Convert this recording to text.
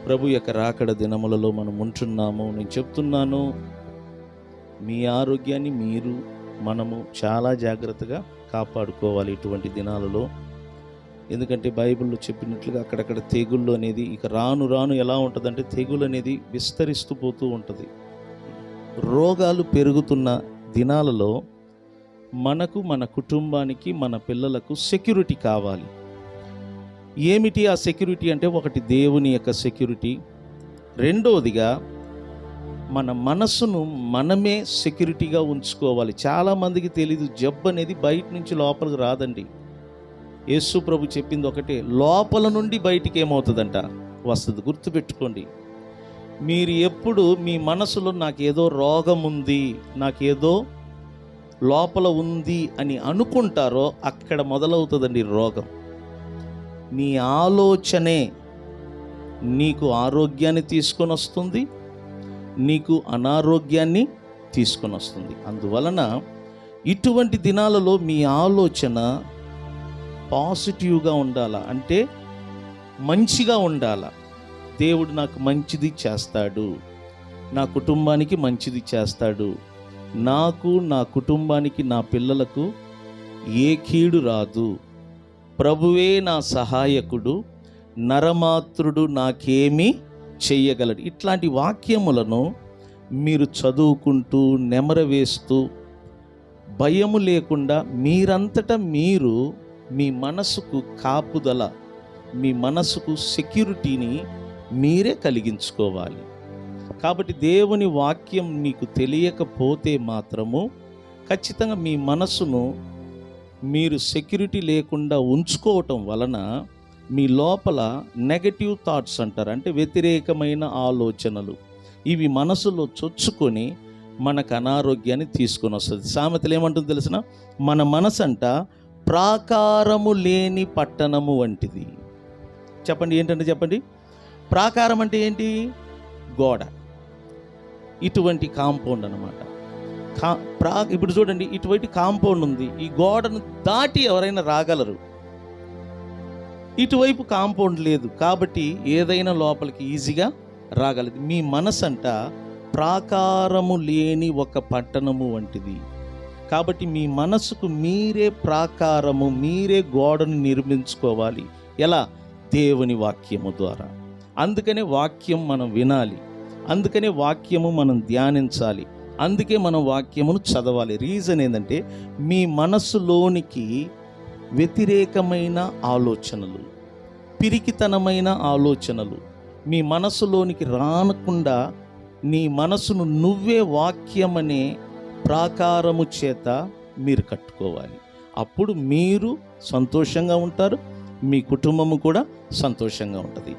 ప్రభు యొక్క రాకడ దినములలో మనం ఉంటున్నాము. నేను చెప్తున్నాను, మీ ఆరోగ్యాన్ని మనము చాలా జాగ్రత్తగా కాపాడుకోవాలి ఇటువంటి దినాలలో. ఎందుకంటే బైబిల్లో చెప్పినట్లుగా అక్కడక్కడ తెగుళ్ళు అనేది ఇక రాను రాను ఎలా ఉంటుందంటే తెగులు అనేది విస్తరిస్తూ పోతూ ఉంటుంది. రోగాలు పెరుగుతున్న దినాలలో మనకు, మన కుటుంబానికి, మన పిల్లలకు సెక్యూరిటీ కావాలి. ఏమిటి ఆ సెక్యూరిటీ అంటే, ఒకటి దేవుని యొక్క సెక్యూరిటీ, రెండవదిగా మన మనసును మనమే సెక్యూరిటీగా ఉంచుకోవాలి. చాలామందికి తెలీదు, జబ్బు అనేది బయట నుంచి లోపలికి రాదండి. యేసు ప్రభు చెప్పింది ఒకటే, లోపల నుండి బయటికి ఏమవుతుందంట, వస్తుంది. గుర్తుపెట్టుకోండి. మీరు ఎప్పుడు మీ మనసులో నాకేదో రోగం ఉంది, నాకేదో లోపల ఉంది అని అనుకుంటారో అక్కడ మొదలవుతుందండి రోగం. నీ ఆలోచనే నీకు ఆరోగ్యాన్ని తీసుకొని వస్తుంది, నీకు అనారోగ్యాన్ని తీసుకొని వస్తుంది. అందువలన ఇటువంటి దినాలలో మీ ఆలోచన పాజిటివ్గా ఉండాలా, అంటే మంచిగా ఉండాలా. దేవుడు నాకు మంచిది చేస్తాడు, నా కుటుంబానికి మంచిది చేస్తాడు, నాకు, నా కుటుంబానికి, నా పిల్లలకు ఏ కీడు రాదు, ప్రభువే నా సహాయకుడు, నరమాత్రుడు నాకేమీ చెయ్యగలడు. ఇట్లాంటి వాక్యములను మీరు చదువుకుంటూ నెమరవేస్తూ భయము లేకుండా మీరంతటా మీరు మీ మనసుకు కాపుదల, మీ మనసుకు సెక్యూరిటీని మీరే కలిగించుకోవాలి. కాబట్టి దేవుని వాక్యం మీకు తెలియకపోతే మాత్రము ఖచ్చితంగా మీ మనసును మీరు సెక్యూరిటీ లేకుండా ఉంచుకోవటం వలన మీ లోపల నెగటివ్ థాట్స్ అంటారు, అంటే వ్యతిరేకమైన ఆలోచనలు, ఇవి మనసులో చొచ్చుకొని మనకు అనారోగ్యాన్ని తీసుకొని వస్తుంది. సామెతలు ఏమంటుందో తెలిసిన, మన మనసంట ప్రాకారము లేని పట్టణము వంటిది. చెప్పండి, ఏంటంటే చెప్పండి. ప్రాకారం అంటే ఏంటి? గోడ. ఇటువంటి కాంపౌండ్ అన్నమాట. ఇప్పుడు చూడండి, ఇటువంటి కాంపౌండ్ ఉంది, ఈ గోడను దాటి ఎవరైనా రాగలరు. ఇటువైపు కాంపౌండ్ లేదు కాబట్టి ఏదైనా లోపలికి ఈజీగా రాగలదు. మీ మనసంట ప్రాకారము లేని ఒక పట్టణము వంటిది. కాబట్టి మీ మనసుకు మీరే ప్రాకారము, మీరే గోడను నిర్మించుకోవాలి. ఎలా? దేవుని వాక్యము ద్వారా. అందుకనే వాక్యం మనం వినాలి, అందుకనే వాక్యము మనం ధ్యానించాలి, అందుకే మనం వాక్యమును చదవాలి. రీజన్ ఏంటంటే, మీ మనసులోనికి వ్యతిరేకమైన ఆలోచనలు, పిరికితనమైన ఆలోచనలు మీ మనసులోనికి రానకుండా నీ మనసును నువ్వే వాక్యమనే ప్రాకారము చేత మీరు కట్టుకోవాలి. అప్పుడు మీరు సంతోషంగా ఉంటారు, మీ కుటుంబము కూడా సంతోషంగా ఉంటుంది.